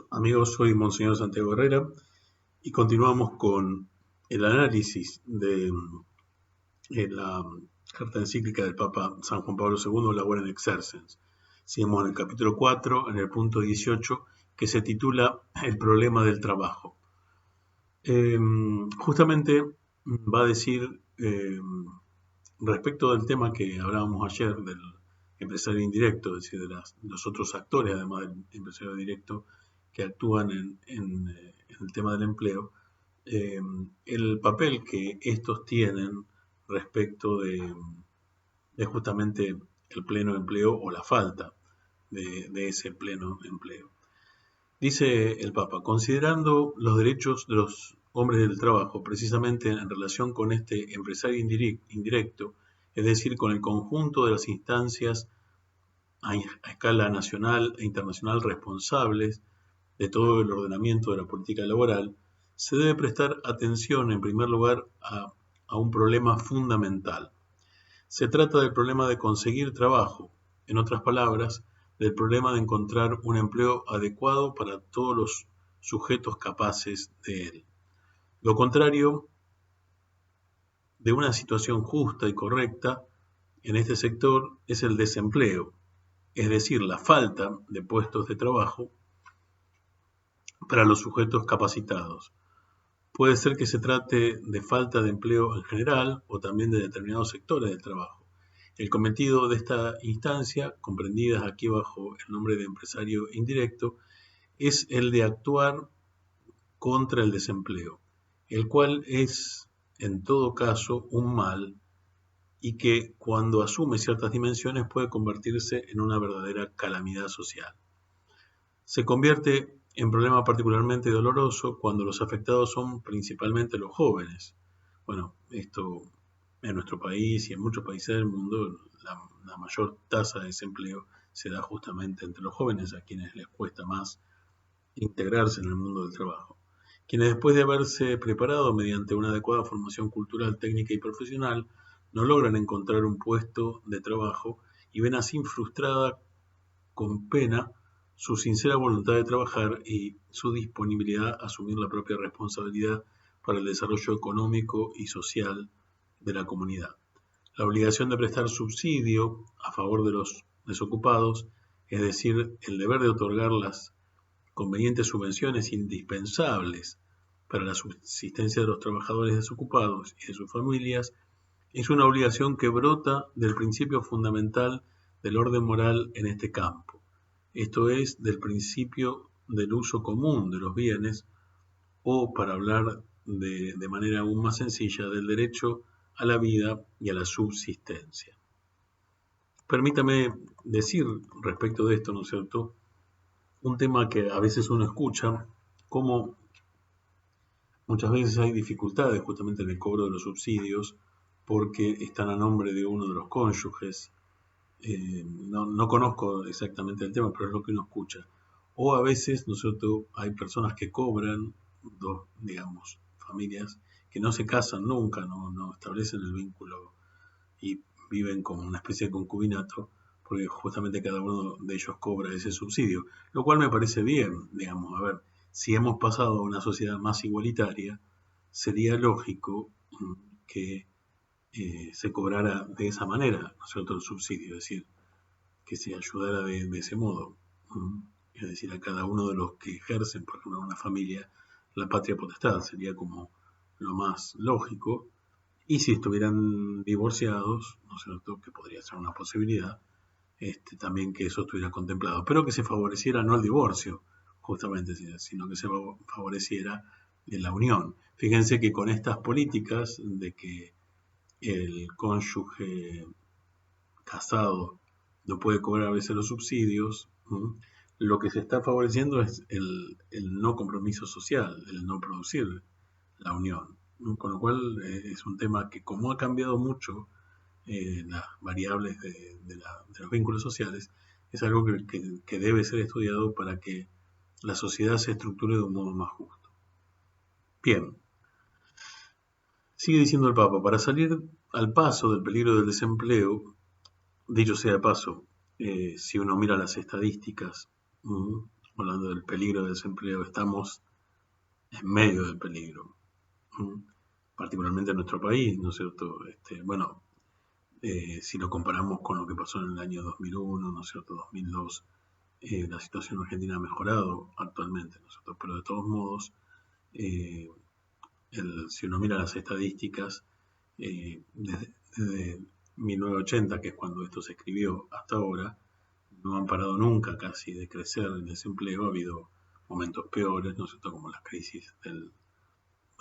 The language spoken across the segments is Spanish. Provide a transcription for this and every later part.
Amigos, soy Monseñor Santiago Herrera y continuamos con el análisis de la carta encíclica del Papa San Juan Pablo II, Laudato in Exercens. Seguimos en el capítulo 4, en el punto 18, que se titula El problema del trabajo. Justamente va a decir, respecto del tema que hablábamos ayer, del empresario indirecto, es decir, de los otros actores, además del empresario directo, que actúan en el tema del empleo, eh, el papel que estos tienen respecto de justamente el pleno empleo o la falta de ese pleno empleo. Dice el Papa, considerando los derechos de los hombres del trabajo, precisamente en relación con este empresario indirecto, es decir, con el conjunto de las instancias a escala nacional e internacional responsables de todo el ordenamiento de la política laboral, se debe prestar atención en primer lugar a un problema fundamental. Se trata del problema de conseguir trabajo, en otras palabras, del problema de encontrar un empleo adecuado para todos los sujetos capaces de él. Lo contrario de una situación justa y correcta en este sector es el desempleo, es decir, la falta de puestos de trabajo para los sujetos capacitados. Puede ser que se trate de falta de empleo en general o también de determinados sectores del trabajo. El cometido de esta instancia, comprendidas aquí bajo el nombre de empresario indirecto, es el de actuar contra el desempleo, el cual es, en todo caso, un mal y que, cuando asume ciertas dimensiones, puede convertirse en una verdadera calamidad social. Se convierte en problema particularmente doloroso cuando los afectados son principalmente los jóvenes. Bueno, esto en nuestro país y en muchos países del mundo, la mayor tasa de desempleo se da justamente entre los jóvenes, a quienes les cuesta más integrarse en el mundo del trabajo. Quienes, después de haberse preparado mediante una adecuada formación cultural, técnica y profesional, no logran encontrar un puesto de trabajo y ven así frustrada con pena su sincera voluntad de trabajar y su disponibilidad a asumir la propia responsabilidad para el desarrollo económico y social de la comunidad. La obligación de prestar subsidio a favor de los desocupados, es decir, el deber de otorgar las convenientes subvenciones indispensables para la subsistencia de los trabajadores desocupados y de sus familias, es una obligación que brota del principio fundamental del orden moral en este campo, esto es, del principio del uso común de los bienes, o, para hablar de manera aún más sencilla, del derecho a la vida y a la subsistencia. Permítame decir respecto de esto, ¿no es cierto?, un tema que a veces uno escucha, como muchas veces hay dificultades justamente en el cobro de los subsidios porque están a nombre de uno de los cónyuges. No conozco exactamente el tema, pero es lo que uno escucha. O a veces, ¿no es cierto?, hay personas que cobran, dos, digamos, familias, que no se casan nunca, no establecen el vínculo y viven como una especie de concubinato, porque justamente cada uno de ellos cobra ese subsidio, lo cual me parece bien, digamos, a ver, si hemos pasado a una sociedad más igualitaria, sería lógico que se cobrara de esa manera, ¿no es cierto?, el subsidio, es decir, que se ayudara de ese modo, es decir, a cada uno de los que ejercen, por ejemplo, en una familia, la patria potestad, sería como lo más lógico, y si estuvieran divorciados, ¿no es cierto?, que podría ser una posibilidad, también que eso estuviera contemplado, pero que se favoreciera no el divorcio, justamente, sino que se favoreciera la unión. Fíjense que con estas políticas de que el cónyuge casado no puede cobrar a veces los subsidios, lo que se está favoreciendo es el no compromiso social, el no producir la unión. Con lo cual es un tema que, como ha cambiado mucho las variables de los vínculos sociales, es algo que debe ser estudiado para que la sociedad se estructure de un modo más justo. Bien, sigue diciendo el Papa, para salir al paso del peligro del desempleo, dicho sea de paso, si uno mira las estadísticas, hablando del peligro de desempleo, estamos en medio del peligro, particularmente en nuestro país, ¿no es cierto? Bueno, si lo comparamos con lo que pasó en el año 2001, ¿no es cierto? 2002, la situación en Argentina ha mejorado actualmente, ¿no es cierto? Pero de todos modos, eh, si uno mira las estadísticas, desde 1980, que es cuando esto se escribió, hasta ahora, no han parado nunca casi de crecer el desempleo. Ha habido momentos peores, ¿no es cierto?, como las crisis del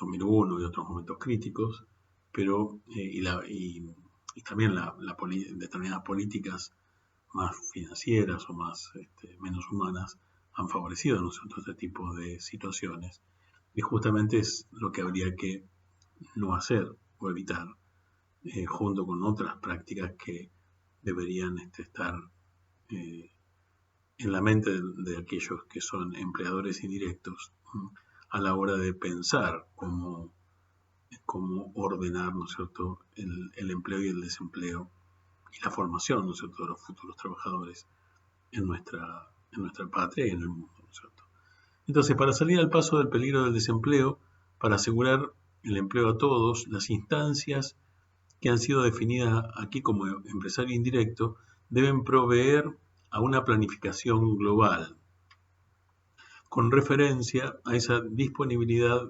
2001 y otros momentos críticos, pero y también determinadas políticas más financieras o más menos humanas han favorecido, ¿no es cierto?, este tipo de situaciones. Y justamente es lo que habría que no hacer o evitar, junto con otras prácticas que deberían estar eh, en la mente de aquellos que son empleadores indirectos, a la hora de pensar cómo ordenar, ¿no es cierto?, el empleo y el desempleo y la formación, ¿no es cierto?, de los futuros trabajadores en nuestra patria y en el mundo, ¿no es cierto? Entonces, para salir al paso del peligro del desempleo, para asegurar el empleo a todos, las instancias que han sido definidas aquí como empresario indirecto deben proveer a una planificación global con referencia a esa disponibilidad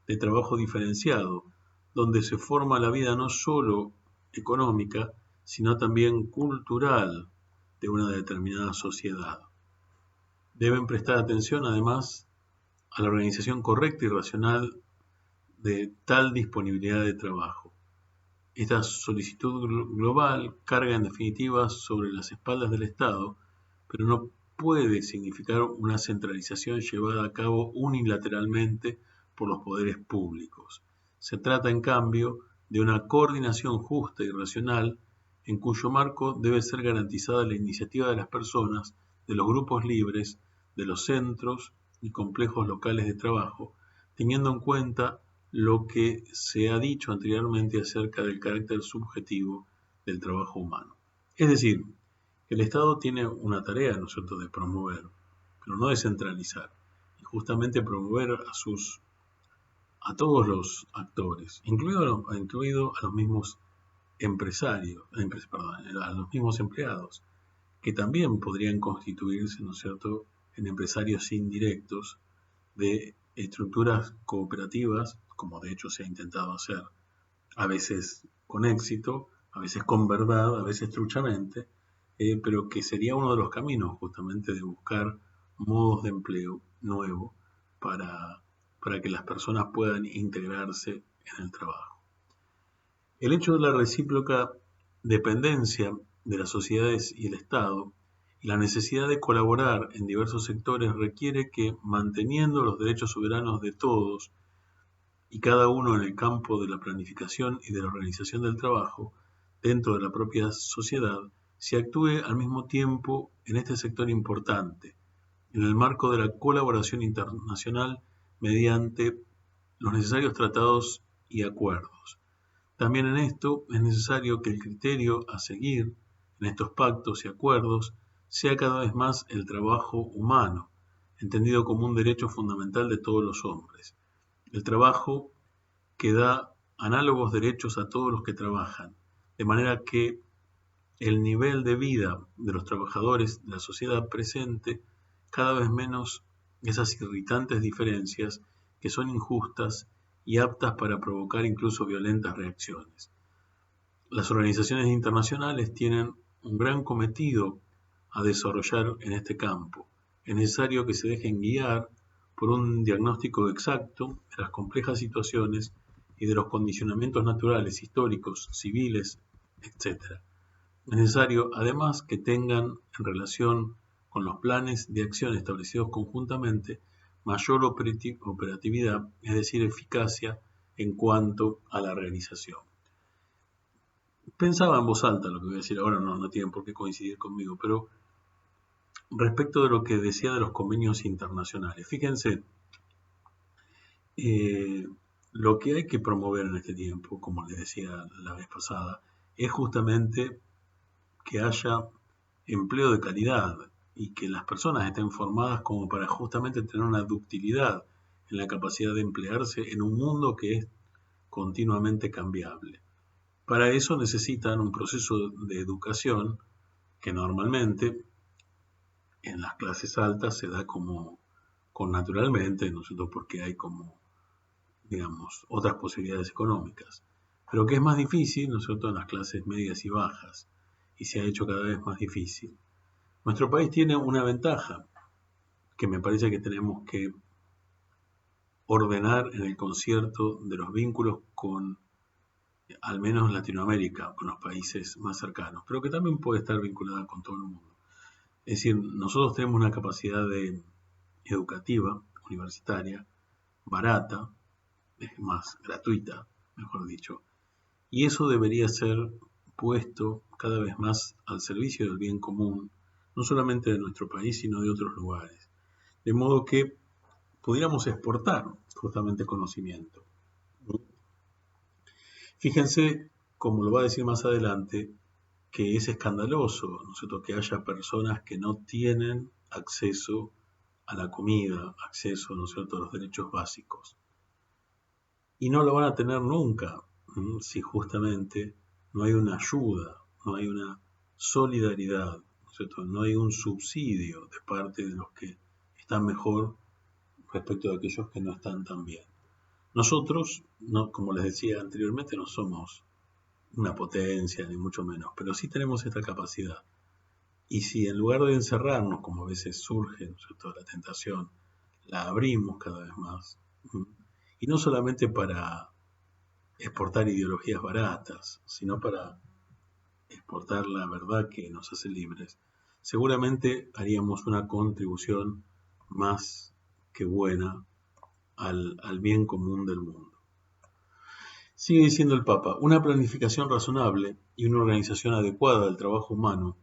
de trabajo diferenciado, donde se forma la vida no solo económica, sino también cultural de una determinada sociedad. Deben prestar atención, además, a la organización correcta y racional de tal disponibilidad de trabajo. Esta solicitud global carga en definitiva sobre las espaldas del Estado, pero no puede significar una centralización llevada a cabo unilateralmente por los poderes públicos. Se trata, en cambio, de una coordinación justa y racional en cuyo marco debe ser garantizada la iniciativa de las personas, de los grupos libres, de los centros y complejos locales de trabajo, teniendo en cuenta lo que se ha dicho anteriormente acerca del carácter subjetivo del trabajo humano. Es decir, que el Estado tiene una tarea, ¿no es cierto?, de promover, pero no de centralizar, y justamente promover a todos los actores, incluido a los mismos empresarios, a los mismos empleados, que también podrían constituirse, ¿no es cierto?, en empresarios indirectos de estructuras cooperativas, como de hecho se ha intentado hacer, a veces con éxito, a veces con verdad, a veces truchamente, pero que sería uno de los caminos justamente de buscar modos de empleo nuevo para que las personas puedan integrarse en el trabajo. El hecho de la recíproca dependencia de las sociedades y el Estado y la necesidad de colaborar en diversos sectores requiere que, manteniendo los derechos soberanos de todos y cada uno en el campo de la planificación y de la organización del trabajo, dentro de la propia sociedad, se actúe al mismo tiempo en este sector importante, en el marco de la colaboración internacional mediante los necesarios tratados y acuerdos. También en esto es necesario que el criterio a seguir en estos pactos y acuerdos sea cada vez más el trabajo humano, entendido como un derecho fundamental de todos los hombres. El trabajo que da análogos derechos a todos los que trabajan, de manera que el nivel de vida de los trabajadores de la sociedad presente cada vez menos esas irritantes diferencias que son injustas y aptas para provocar incluso violentas reacciones. Las organizaciones internacionales tienen un gran cometido a desarrollar en este campo. Es necesario que se dejen guiar por un diagnóstico exacto de las complejas situaciones y de los condicionamientos naturales, históricos, civiles, etc. Es necesario, además, que tengan en relación con los planes de acción establecidos conjuntamente mayor operatividad, es decir, eficacia en cuanto a la realización. Pensaba en voz alta lo que voy a decir ahora, no tienen por qué coincidir conmigo, pero respecto de lo que decía de los convenios internacionales, fíjense, lo que hay que promover en este tiempo, como les decía la vez pasada, es justamente que haya empleo de calidad, y que las personas estén formadas como para justamente tener una ductilidad en la capacidad de emplearse en un mundo que es continuamente cambiable. Para eso necesitan un proceso de educación que normalmente en las clases altas se da como con naturalmente, ¿no es cierto? Porque hay como, digamos, otras posibilidades económicas. Pero que es más difícil, ¿no es cierto?, en las clases medias y bajas, y se ha hecho cada vez más difícil. Nuestro país tiene una ventaja que me parece que tenemos que ordenar en el concierto de los vínculos con, al menos Latinoamérica, con los países más cercanos, pero que también puede estar vinculada con todo el mundo. Es decir, nosotros tenemos una capacidad educativa, universitaria, barata, es más gratuita, mejor dicho, y eso debería ser puesto cada vez más al servicio del bien común, no solamente de nuestro país, sino de otros lugares. De modo que pudiéramos exportar justamente conocimiento. Fíjense, como lo va a decir más adelante, que es escandaloso, ¿no es cierto?, que haya personas que no tienen acceso a la comida, acceso, ¿no es cierto?, a los derechos básicos. Y no lo van a tener nunca, si justamente no hay una ayuda, no hay una solidaridad, ¿no es cierto?, no hay un subsidio de parte de los que están mejor respecto de aquellos que no están tan bien. Nosotros, no, como les decía anteriormente, no somos una potencia, ni mucho menos, pero sí tenemos esta capacidad. Y si en lugar de encerrarnos, como a veces surge, ¿no es cierto?, la tentación, la abrimos cada vez más, y no solamente para exportar ideologías baratas, sino para exportar la verdad que nos hace libres, seguramente haríamos una contribución más que buena al bien común del mundo. Sigue diciendo el Papa, una planificación razonable y una organización adecuada del trabajo humano,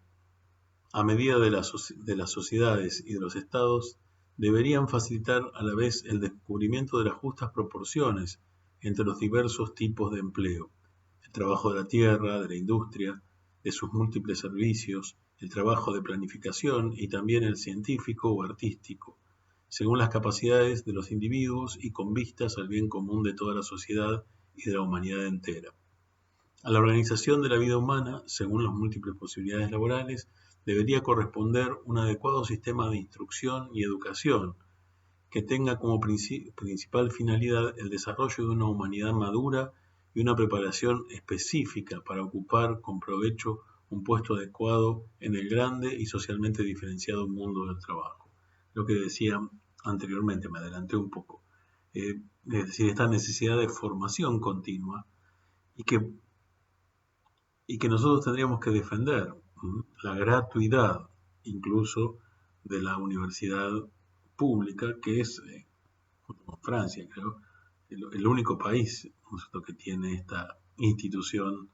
a medida de las sociedades y de los estados, deberían facilitar a la vez el descubrimiento de las justas proporciones entre los diversos tipos de empleo, el trabajo de la tierra, de la industria, de sus múltiples servicios, el trabajo de planificación y también el científico o artístico, según las capacidades de los individuos y con vistas al bien común de toda la sociedad y de la humanidad entera. A la organización de la vida humana, según las múltiples posibilidades laborales, debería corresponder un adecuado sistema de instrucción y educación que tenga como principal finalidad el desarrollo de una humanidad madura y una preparación específica para ocupar con provecho un puesto adecuado en el grande y socialmente diferenciado mundo del trabajo. Lo que decía anteriormente, me adelanté un poco. Es decir, esta necesidad de formación continua y que nosotros tendríamos que defender la gratuidad incluso de la universidad pública, que es, junto con Francia, creo, el único país, ¿no es cierto?, que tiene esta institución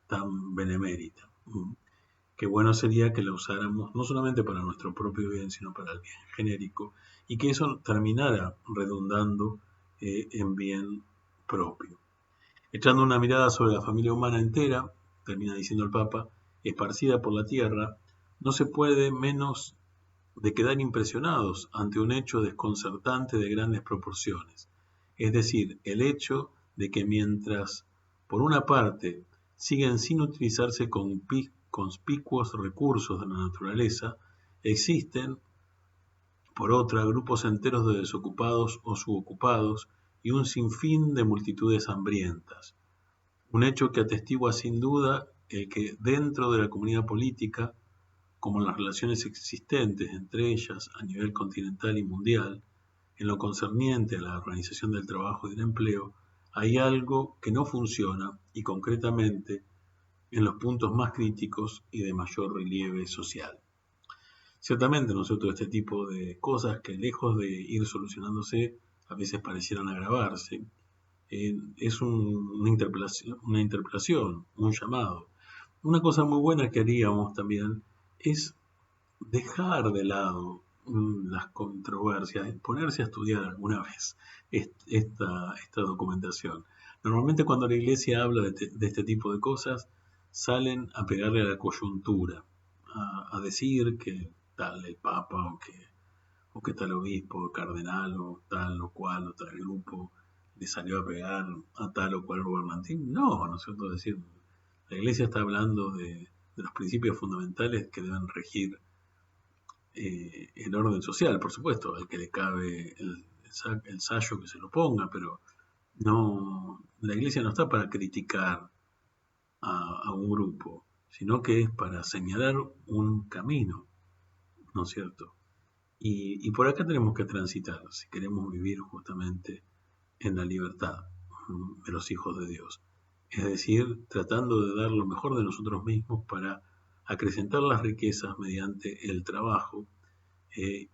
tan benemérita. Qué bueno sería que la usáramos no solamente para nuestro propio bien, sino para el bien genérico, y que eso terminara redundando en bien propio. Echando una mirada sobre la familia humana entera, termina diciendo el Papa, esparcida por la tierra, no se puede menos de quedar impresionados ante un hecho desconcertante de grandes proporciones. Es decir, el hecho de que mientras, por una parte, siguen sin utilizarse conspicuos recursos de la naturaleza, existen, por otra, grupos enteros de desocupados o subocupados y un sinfín de multitudes hambrientas. Un hecho que atestigua sin duda el que dentro de la comunidad política, como en las relaciones existentes entre ellas a nivel continental y mundial, en lo concerniente a la organización del trabajo y del empleo, hay algo que no funciona y concretamente en los puntos más críticos y de mayor relieve social. Ciertamente, ¿no es cierto?, este tipo de cosas que lejos de ir solucionándose a veces parecieran agravarse, es una interpelación, un llamado. Una cosa muy buena que haríamos también es dejar de lado las controversias, ponerse a estudiar alguna vez esta documentación. Normalmente cuando la Iglesia habla de este tipo de cosas, salen a pegarle a la coyuntura, a decir que tal el Papa o que tal obispo, o cardenal, o tal o cual, o tal grupo le salió a pegar a tal o cual gobernantín. No, ¿no es cierto? Es decir, la Iglesia está hablando de los principios fundamentales que deben regir el orden social, por supuesto, al que le cabe el sayo que se lo ponga, pero no, la Iglesia no está para criticar a un grupo, sino que es para señalar un camino, ¿no es cierto? Y por acá tenemos que transitar si queremos vivir justamente en la libertad de los hijos de Dios. Es decir, tratando de dar lo mejor de nosotros mismos para acrecentar las riquezas mediante el trabajo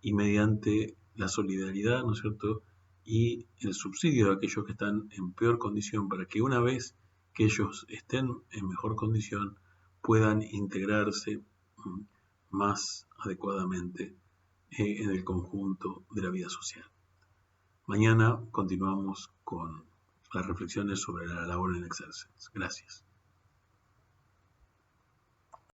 y mediante la solidaridad, ¿no es cierto? Y el subsidio de aquellos que están en peor condición para que una vez que ellos estén en mejor condición puedan integrarse más adecuadamente en el conjunto de la vida social. Mañana continuamos con las reflexiones sobre la labor en excelsis. Gracias.